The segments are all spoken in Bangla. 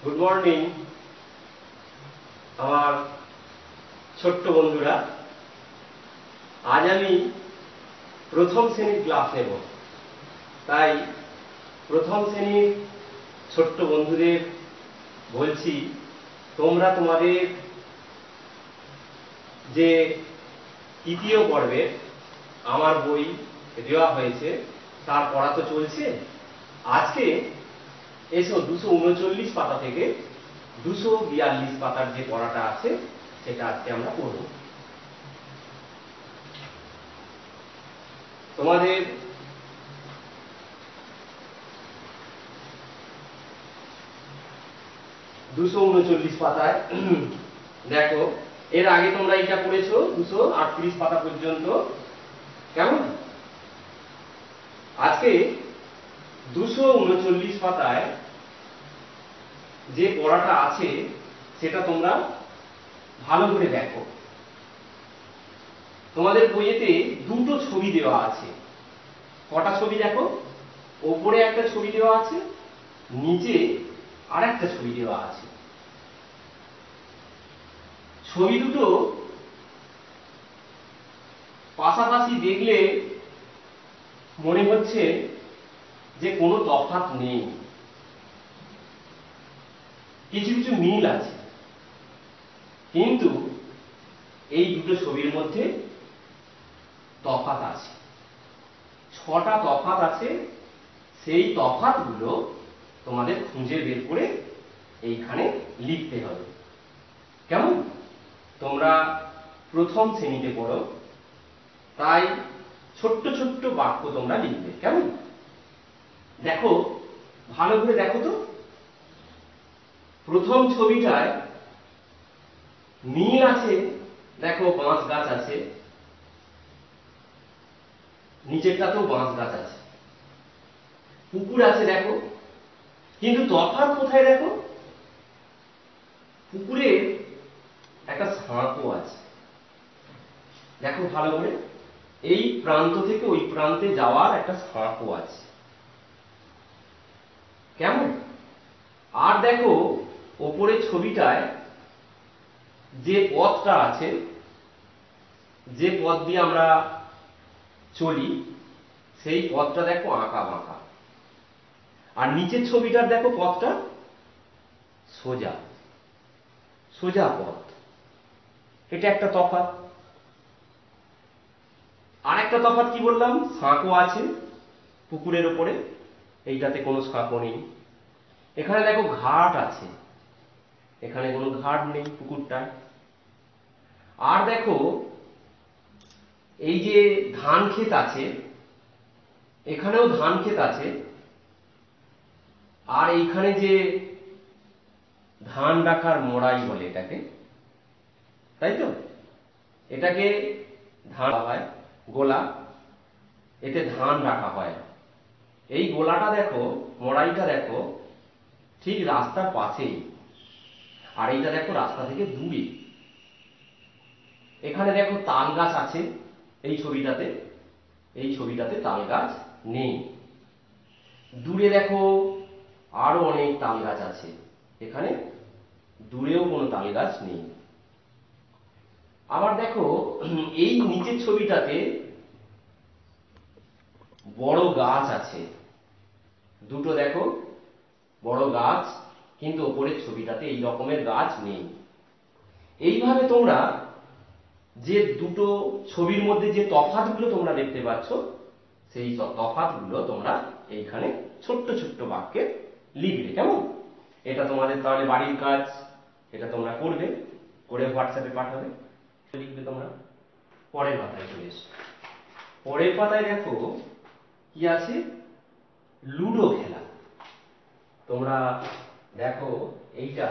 গুড মর্নিং আমার ছোট্ট বন্ধুরা। আজ আমি প্রথম শ্রেণীর ক্লাস নেব, তাই প্রথম শ্রেণীর ছোট্ট বন্ধুদের বলছি, তোমরা তোমাদের যে তৃতীয় পর্বের আমার বই দেওয়া হয়েছে তার পড়া তো চলছে। আজকে এসো 239 পাতা থেকে 242 পাতার যে পড়াটা আছে সেটা আজকে আমরা পড়ব। তোমাদের দুশো 239 পাতায় দেখো, এর আগে তোমরা এটা পড়েছো 238 পাতা পর্যন্ত, কেমন? আজকে 239 পাতায় যে পড়াটা আছে সেটা তোমরা ভালো করে দেখো। তোমাদের বইয়েতে দুটো ছবি দেওয়া আছে। কটা ছবি দেখো? ওপরে একটা ছবি দেওয়া আছে, নিচে আরেকটা ছবি দেওয়া আছে। ছবি দুটো পাশাপাশি দেখলে মনে হচ্ছে যে কোনো তফাৎ নেই, কিছু কিছু মিল আছে, কিন্তু এই দুটো ছবির মধ্যে তফাৎ আছে। 6টা তফাৎ আছে। সেই তফাৎগুলো তোমাদের খুঁজে বের করে এইখানে লিখতে হবে, কেমন? তোমরা প্রথম শ্রেণীতে পড়ো, তাই ছোট্ট ছোট্ট বাক্য তোমরা লিখবে, কেমন? দেখো, ভালো করে দেখো তো। প্রথম ছবিটায় মিল আছে, দেখো বাঁশ গাছ আছে, নিচেরটাতেও বাঁশ গাছ আছে, পুকুর আছে দেখো, কিন্তু তফাৎ কোথায় দেখো? পুকুরে একটা সাঁকো আছে, দেখো ভালো করে। এই প্রান্ত থেকে ওই প্রান্তে যাওয়ার একটা সাঁকো আছে, কেমন? আর দেখো ওপরের ছবিটায় যে পথটা আছে, যে পথ দিয়ে আমরা চলি, সেই পথটা দেখো আঁকা বাঁকা। আর নিচের ছবিটার দেখো পথটা সোজা সোজা পথ। এটা একটা তফাৎ। আর একটা তফাৎ কি বললাম? সাঁকো আছে পুকুরের ওপরে, এইটাতে কোনো সাঁকো নেই। এখানে দেখো ঘাট আছে, এখানে কোনো ঘাট নেই পুকুরটায়। আর দেখো এই যে ধান ক্ষেত আছে, এখানেও ধান ক্ষেত আছে। আর এইখানে যে ধান রাখার মড়াই বলে এটাকে, তাই তো? এটাকে ধান হয়, গোলা, এতে ধান রাখা হয়। এই গোলাটা দেখো, মড়াইটা দেখো ঠিক রাস্তার পাশেই, আর এইটা দেখো রাস্তা থেকে দূরে। এখানে দেখো তাল গাছ আছে এই ছবিটাতে, এই ছবিটাতে তাল গাছ নেই। দূরে দেখো আরো অনেক তাল গাছ আছে, এখানে দূরেও কোনো তাল গাছ নেই। আবার দেখো এই নিচের ছবিটাতে বড় গাছ আছে, দুটো দেখো বড় গাছ, কিন্তু ওপরের ছবিটাতে এই রকমের গাছ নেই। এইভাবে তোমরা যে দুটো ছবির মধ্যে যে তফাৎগুলো তোমরা দেখতে পাচ্ছ, সেই তফাৎগুলো তোমরা এইখানে ছোট্ট ছোট্ট বাক্যে লিখবে, কেমন? এটা তোমাদের তাহলে বাড়ির কাজ, এটা তোমরা করবে, করে হোয়াটসঅ্যাপে পাঠাবে, লিখবে তোমরা। পরের পাতায় চলে এসো। পরের পাতায় দেখো কি আছে? লুডো খেলা। তোমরা দেখো এইটা,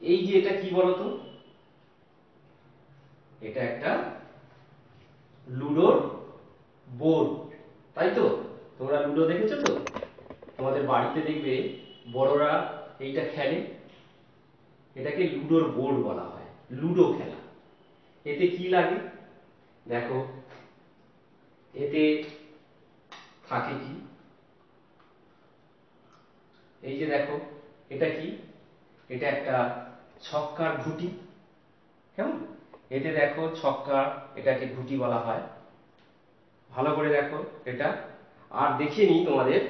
এই যে এটা কি বলতো? এটা একটা লুডোর বোর্ড, তাই তো? তোমরা লুডো দেখেছো তো? তোমাদের বাড়িতে দেখবে বড়রা এইটা খেলে, এটাকে লুডোর বোর্ড বলা হয়, লুডো খেলা। এতে কি লাগে দেখো, এতে থাকে কি, এই যে দেখো এটা কি? এটা একটা ছক্কার ঘুঁটি। কেমন? এতে দেখো ছক্কা, এটাকে ঘুঁটি বলা হয়। ভালো করে দেখো এটা। আর দেখিয়ে নিই তোমাদের,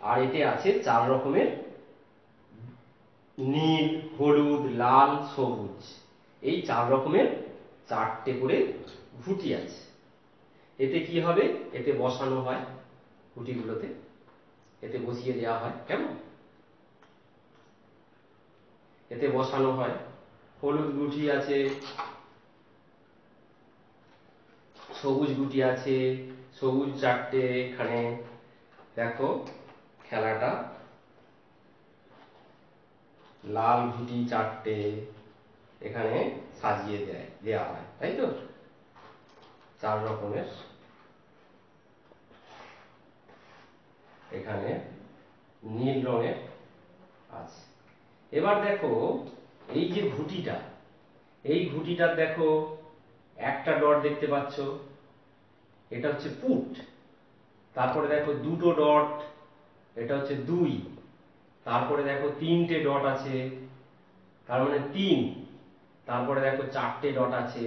আর এতে আছে 4 রকমের নীল, হলুদ, লাল, সবুজ, এই 4 রকমের 4টে করে ঘুঁটি আছে। এতে কি হবে? এতে বসানো হয়, ঘুঁটিগুলোতে এতে বসিয়ে দেওয়া হয়। কেমন? এতে বসানো হয়। হলুদ গুটি আছে, সবুজ গুটি আছে, সবুজ 4টে। এখানে দেখো খেলাটা, লাল গুটি 4টে এখানে সাজিয়ে দেওয়া হয়, তাই তো? 4 রকমের এখানে নীল রঙের আছে। এবার দেখো এই যে ঘুঁটিটা, এই ঘুঁটিটার দেখো একটা ডট দেখতে পাচ্ছ, এটা হচ্ছে পুট। তারপরে দেখো দুটো ডট, এটা হচ্ছে 2। তারপরে দেখো 3টে ডট আছে, তার মানে 3। তারপরে দেখো 4টে ডট আছে,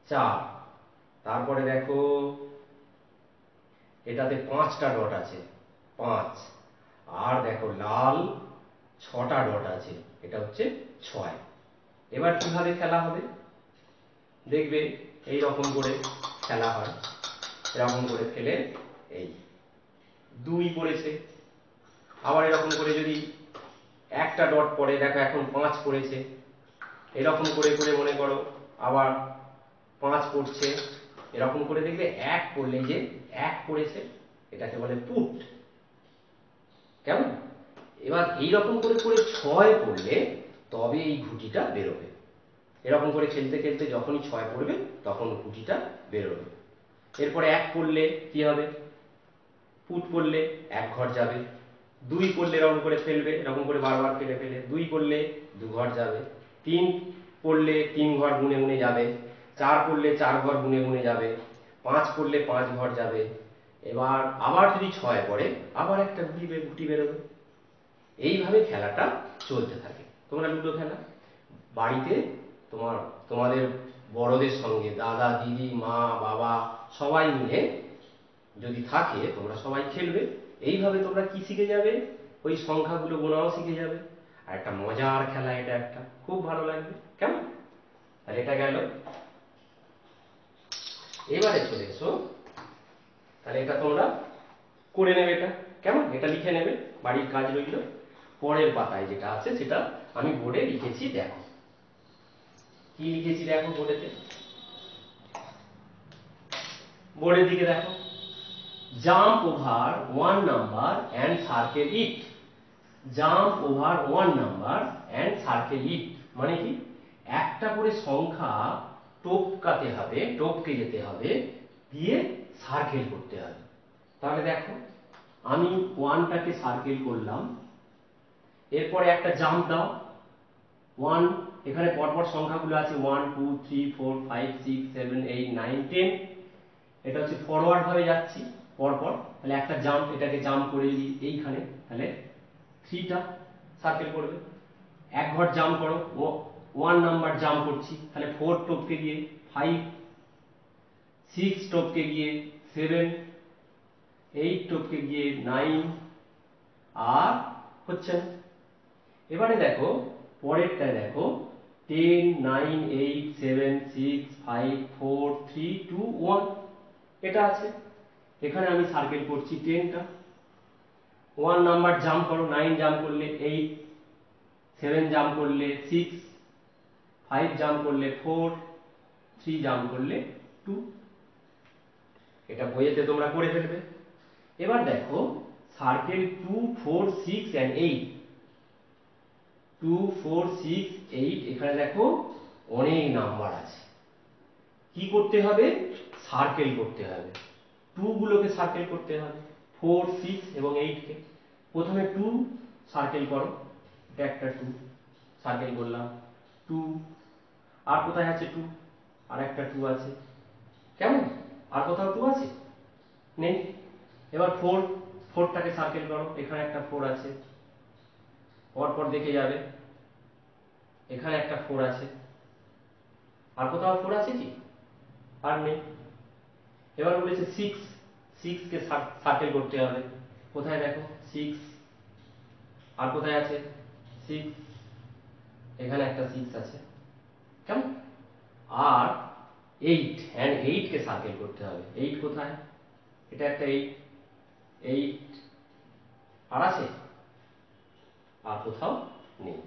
4। তারপরে দেখো এটাতে 5টা ডট আছে, 5। আর দেখো লাল 6টা ডট আছে, এটা হচ্ছে 6। এবার কিভাবে খেলা হবে দেখবে। এই রকম করে খেলা হয়, এরকম করে খেলে এই 2 পড়েছে। আবার এরকম করে যদি একটা ডট পড়ে, দেখো এখন 5 পড়েছে। এরকম করে করে মনে করো আবার 5 পড়ছে। এরকম করে দেখবে 1 পড়লে, যে 1 পড়েছে, এটাকে বলে পুট। কেমন? এবার এইরকম করে করে 6 পড়লে তবে এই ঘুঁটিটা বেরোবে। এরকম করে খেলতে খেলতে যখনই 6 পড়বে তখন ঘুঁটিটা বেরোবে। এরপরে 1 পড়লে কি হবে? পুট পড়লে 1 ঘর যাবে। 2 পড়লে এরকম করে ফেলবে, এরকম করে বারবার ফেলে ফেলে। 2 পড়লে 2 ঘর যাবে। 3 পড়লে 3 ঘর গুনে গুনে যাবে। 4 পড়লে 4 ঘর গুনে গুনে যাবে। 5 পড়লে 5 ঘর যাবে। এবার আবার যদি 6 পড়ে, আবার একটা ঘুঁটি বেরোবে। এইভাবে খেলাটা চলতে থাকে। তোমরা লুডো খেলা বাড়িতে তোমাদের বড়দের সঙ্গে, দাদা, দিদি, মা, বাবা সবাই মিলে যদি থাকে, তোমরা সবাই খেলবে। এইভাবে তোমরা কি শিখে যাবে? ওই সংখ্যাগুলো গোনাও শিখে যাবে। আর একটা মজার খেলা, এটা একটা খুব ভালো লাগবে। কেমন? আর এটা গেল। এবারে চলে এসো, তাহলে এটা তোমরা করে নেবে। এটা কেমন? এটা লিখে নেবে, বাড়ির কাজ রইল। পরের পাতায় যেটা আছে সেটা আমি বোর্ডে লিখেছি। দেখো কি লিখেছি, দেখো বোর্ডেতে, বোর্ডের দিকে দেখো। Jump over 1 number and circle it. Jump over 1 number and circle ইট মানে কি? একটা করে সংখ্যা টপকাতে হবে, টপকে যেতে হবে, দিয়ে সার্কেল করতে হবে। তাহলে দেখো আমি 1টাকে সার্কেল করলাম, এরপরে একটা জাম্প দাও। 1, এখানে পরপর সংখ্যাগুলো আছে 1 2 3 4 5 6 7 8 9 10। এটা হচ্ছে ফরওয়ার্ড ভাবে যাচ্ছি পরপর। তাহলে একটা জাম্প, এটাকে জাম্প করে দিই এইখানে, তাহলে 3টা সার্কেল করবে। 1 ঘর জাম্প করো, 1 নাম্বার জাম্প করছি, তাহলে 4 টপকে গিয়ে 5, 6 টপকে গিয়ে 7, 8 টপকে গিয়ে 9, আর হচ্ছে না। এবারে দেখো পরেরটায় দেখো 10 9 8 7 6 5 4 3 2 1, এটা আছে। এখানে আমি সার্কেল করছি 10টা। 1 নাম্বার জাম্প করো, 9 জাম্প করলে 8, 7 জাম্প করলে 6, 5 জাম্প করলে 4, 3 জাম্প করলে 2। এটা বইয়েতে তোমরা করে ফেলবে। এবার দেখো সার্কেল 2 4 6 and 8, 2 4 6 8, এখানে দেখো অনেক নাম্বার আছে। কি করতে হবে? সার্কেল করতে হবে। 2 গুলোকে সার্কেল করতে হবে, 4 6 এবং 8 কে। প্রথমে 2 সার্কেল করো, এটা একটা 2 সার্কেল করলাম, 2। আর কোথায় আছে 2? আর একটা 2 আছে। কেমন? আর কোথাও 2 আছে? নেই। এবার 4, 4টাকে সার্কেল করো, এখানে একটা 4 আছে। পরপর দেখে যাবে। এখানে একটা 4 আছে, আর কোথাও 4 আছে কি? আর নেই। এবার বলেছে 6, 6 কে সার্কেল করতে হবে। কোথায় দেখো 6, আর কোথায় আছে 6, এখানে একটা 6 আছে, কেমন? আর 8, and 8 কে সার্কেল করতে হবে। 8 কোথায়? এটা একটা 8, 8 আর আছে? আর কোথাও নেই।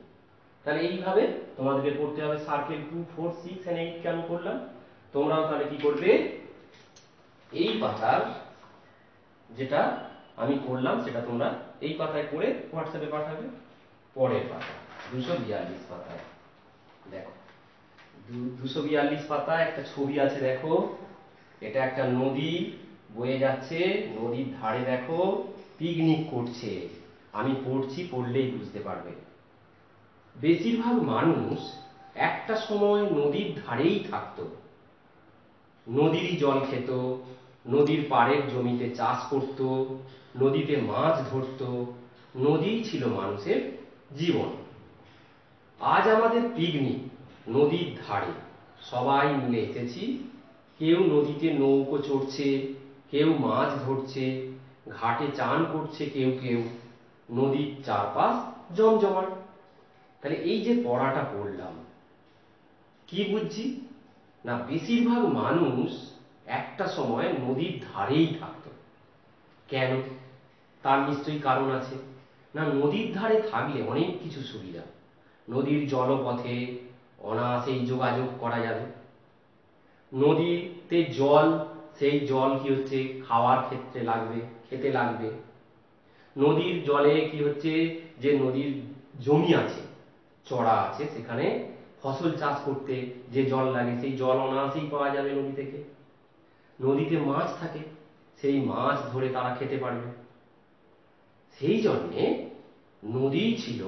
তাহলে এইভাবে তোমাদেরকে করতে হবে। সার্কেল 2, 4, 6 and 8 কে আমি করলাম, তোমরাও তাহলে কি করবে? এই পাতার যেটা আমি করলাম সেটা তোমরা এই পাতায় করে হোয়াটসঅ্যাপে পাঠাবে। পরের পাতা 242 পাতায় দেখো, 242 পাতায় একটা ছবি আছে দেখো। এটা একটা নদী বয়ে যাচ্ছে, নদীর ধারে দেখো পিকনিক করছে। আমি পড়ছি, পড়লেই বুঝতে পারবে। বেশিরভাগ মানুষ একটা সময় নদীর ধারেই থাকতো, নদীরই জল খেত, নদীর পাড়ের জমিতে চাষ করত, নদীতে মাছ ধরত, নদীই ছিল মানুষের জীবন। আজ আমাদের পিকনিক নদীর ধারে, সবাই মিলে এসেছি। কেউ নদীতে নৌকো চড়ছে, কেউ মাছ ধরছে, ঘাটে চান করছে কেউ কেউ, নদীর চারপাশ জমজমাট। তাহলে এই যে পড়াটা পড়লাম, কি বুঝছি? না, বেশিরভাগ মানুষ একটা সময় নদীর ধারেই থাকতো। কেন? তার নিশ্চয়ই কারণ আছে। না, নদীর ধারে থাকলে অনেক কিছু সুবিধা। নদীর জলপথে অনায়াসেই যোগাযোগ করা যাবে। নদীতে জল, সেই জল কি হচ্ছে খাওয়ার ক্ষেত্রে লাগবে, খেতে লাগবে। নদীর জলে কি হচ্ছে, যে নদীর জমি আছে, চড়া আছে, সেখানে ফসল চাষ করতে যে জল লাগে সেই জল অনায়াসেই পাওয়া যাবে নদী থেকে। নদীতে মাছ থাকে, সেই মাছ ধরে তারা খেতে পারবে। সেই জন্যে নদী ছিল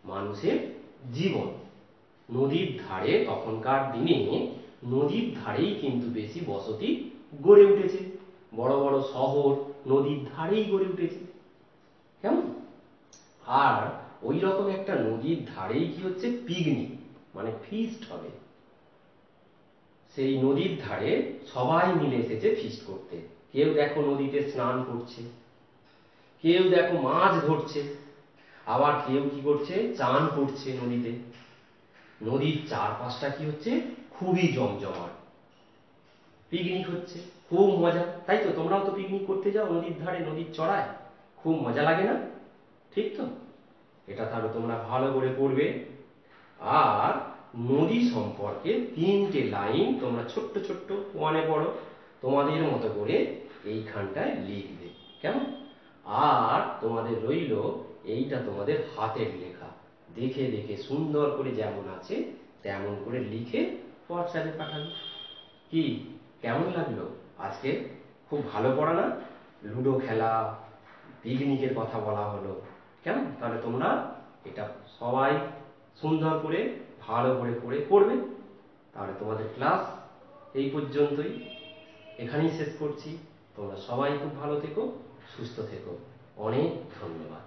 মানুষের জীবন। নদীর ধারে তখনকার দিনে নদীর ধারেই কিন্তু বেশি বসতি গড়ে উঠেছে। বড় বড় শহর নদীর ধারেই গড়ে উঠেছে, কেমন? আর ওই রকম একটা নদীর ধারেই কি হচ্ছে পিকনিক, মানে ফিস্ট হবে। সেই নদীর ধারে সবাই মিলে এসেছে ফিস্ট করতে। কেউ দেখো নদীতে স্নান করছে, কেউ দেখো মাছ ধরছে, আবার কেউ কি করছে চান করছে নদীতে। নদীর চারপাশটা কি হচ্ছে খুবই জমজমাট, পিকনিক হচ্ছে, খুব মজা। তাই তো, তোমরাও তো পিকনিক করতে যাও নদীর ধারে, নদীর চড়ায়, খুব মজা লাগে না? ঠিক তো? এটা তাহলে তোমরা ভালো করে পড়বে। আর নদী সম্পর্কে 3টে লাইন তোমরা ছোট্ট ছোট্ট ওয়ানে পড়ো, তোমাদের মতো করে এইখানটায় লিখবে, কেমন? আর তোমাদের রইল এইটা তোমাদের হাতের লেখা, দেখে দেখে সুন্দর করে যেমন আছে তেমন করে লিখে হোয়াটসঅ্যাপে পাঠাবে। কি কেমন লাগলো আজকে? খুব ভালো পড়া না? লুডো খেলা, পিকনিকের কথা বলা হলো, কেমন? তাহলে তোমরা এটা সবাই সুন্দর করে ভালো করে পড়ে পড়বে। তাহলে তোমাদের ক্লাস এই পর্যন্তই, এখানেই শেষ করছি। তোমরা সবাই খুব ভালো থেকো, সুস্থ থেকো। অনেক ধন্যবাদ।